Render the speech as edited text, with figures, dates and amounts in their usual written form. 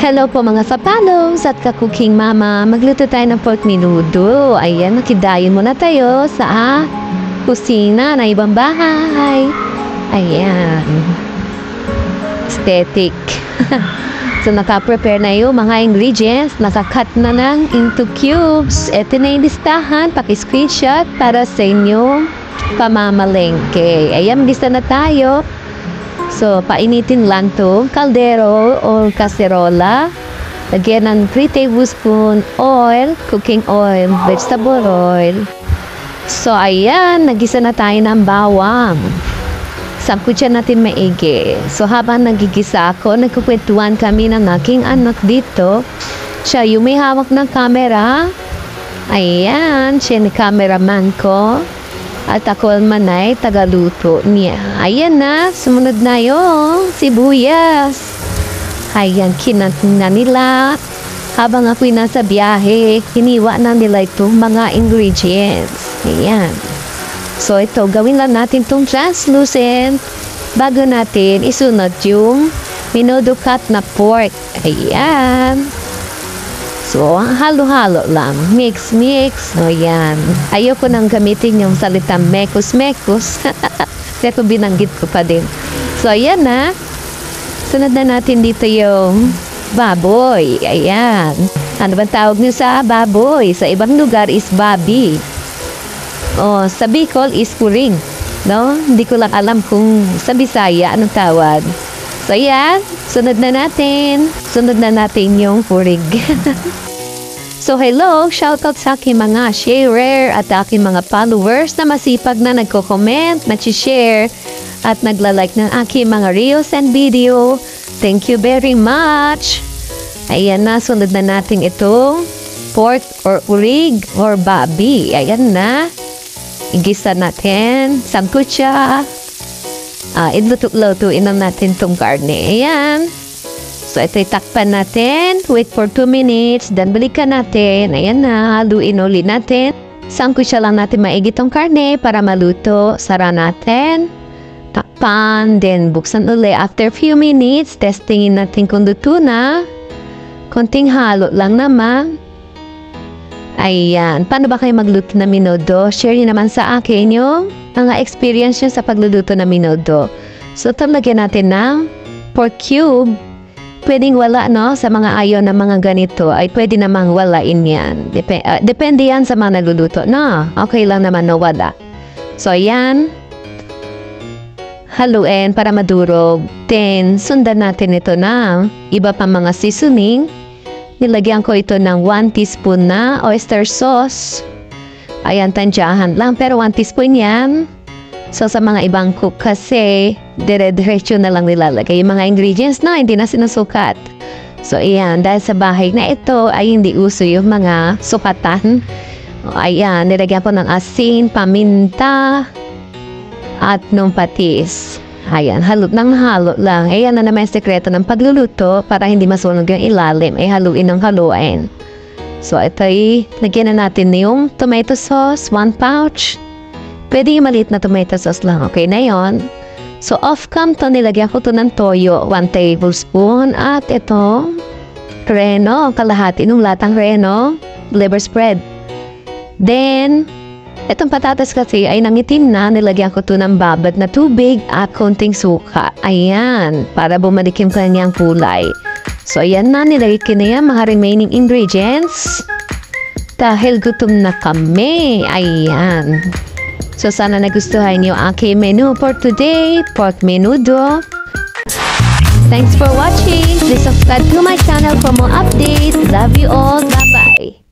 Hello po mga sapalos at ka-cooking mama. Magluto tayo ng pork menudo. Ayan, nakidayon muna tayo sa kusina na ibang bahay. Ayan. Aesthetic. So, naka-prepare na yung mga ingredients. Naka-cut na ng into cubes. Ito na yung listahan. Paki-screenshot para sa inyong pamamalengke. Ayan, lista na tayo. So, painitin lang to. Kaldero o kaserola. Lagyan ng 3 tablespoon oil, cooking oil, vegetable oil. So, ayan, nagisa na tayo ng bawang. Sangkutsa natin maigi. So, habang nagigisa ako, nagkukwentuhan kami ng aking anak dito. Siya yung may hawak ng camera. Ayan, siya yung cameraman ko. At ako man ay tagaluto niya. Ayan na, sumunod na yung sibuyas. Ayan, kinat na nila. Habang ako'y nasa biyahe, hiniwa na nila itong mga ingredients. Ayan. So, ito, gawin lang natin itong translucent bago natin isunod yung menudo cut na pork. Ayan. So, halo-halo lang. Mix. O, yan. Ayoko nang gamitin yung salitang mekos-mekos. Kaya binanggit ko pa din. So, ayan na. Sunod na natin dito yung baboy. Ayan. Ano ba tawag niyo sa baboy? Sa ibang lugar is babi. O, sa Bicol is kuring. No? Hindi ko lang alam kung sa Bisaya anong tawag. So, ayan. Sunod na natin yung purig. So, hello! Shoutout sa aking mga sharer at aking mga followers na masipag na nagko-comment, nag-share, at nagla-like ng aking mga reels and video. Thank you very much! Ayan na, sunod na natin itong pork or urig or babi. Ayan na. Igisa natin. Sangkutsa. Iluto-lutuin na natin itong karne. Ayan. So, ito itakpan natin. Wait for 2 minutes. Then, balikan natin. Ayan na. Haluin ulit natin. Sangkutsa lang natin maigi itong karne para maluto. Sara natin. Takpan. Then, buksan ulit. After few minutes, testingin natin kung luto na. Konting halo lang naman. Ayan. Paano ba kayo magluto na menudo? Share nyo naman sa akin yung mga experience nyo sa pagluluto na menudo. So, ito lagyan natin ng pork cube. Pwedeng wala, no? Sa mga ayaw na mga ganito, ay pwede namang walain yan. Depende yan sa mga nagluluto, no? Okay lang naman, no? Wala. So, ayan. Haluin para madurog. Then, sundan natin ito na iba pa mga seasoning. Nilagyan ko ito ng 1 teaspoon na oyster sauce. Ayan, tansyahan lang. Pero 1 teaspoon yan. So, sa mga ibang cook kasi, dire-diretso na lang nilalagay yung mga ingredients na hindi na sinusukat. So, ayan. Dahil sa bahay na ito ay hindi uso yung mga sukatan. Ayan, nilagyan ko ng asin, paminta, at nung patis. Ayan, halo lang. Ayan na naman yung sekreto ng pagluluto para hindi masunog yung ilalim. Ay haluin ng haluin. So, ito ay lagyan na natin yung tomato sauce, 1 pouch. Pwede yung maliit na tomato sauce lang. Okay na yon. So, off-cam to, nilagyan ko to ng toyo, 1 tablespoon. At ito, reno, kalahati ng latang reno, liver spread. Then, itong patatas kasi ay nangitim na, nilagyan ko to ng babad na tubig at konting suka. Ayan, para bumalik yung kanyang kulay. So, ayan na, nilagay ko na yan, mga remaining ingredients. Dahil gutom na kami. Ayan. So, sana nagustuhan niyo aking menu for today, pork menudo. Thanks for watching. Please subscribe to my channel for more updates. Love you all. Bye-bye.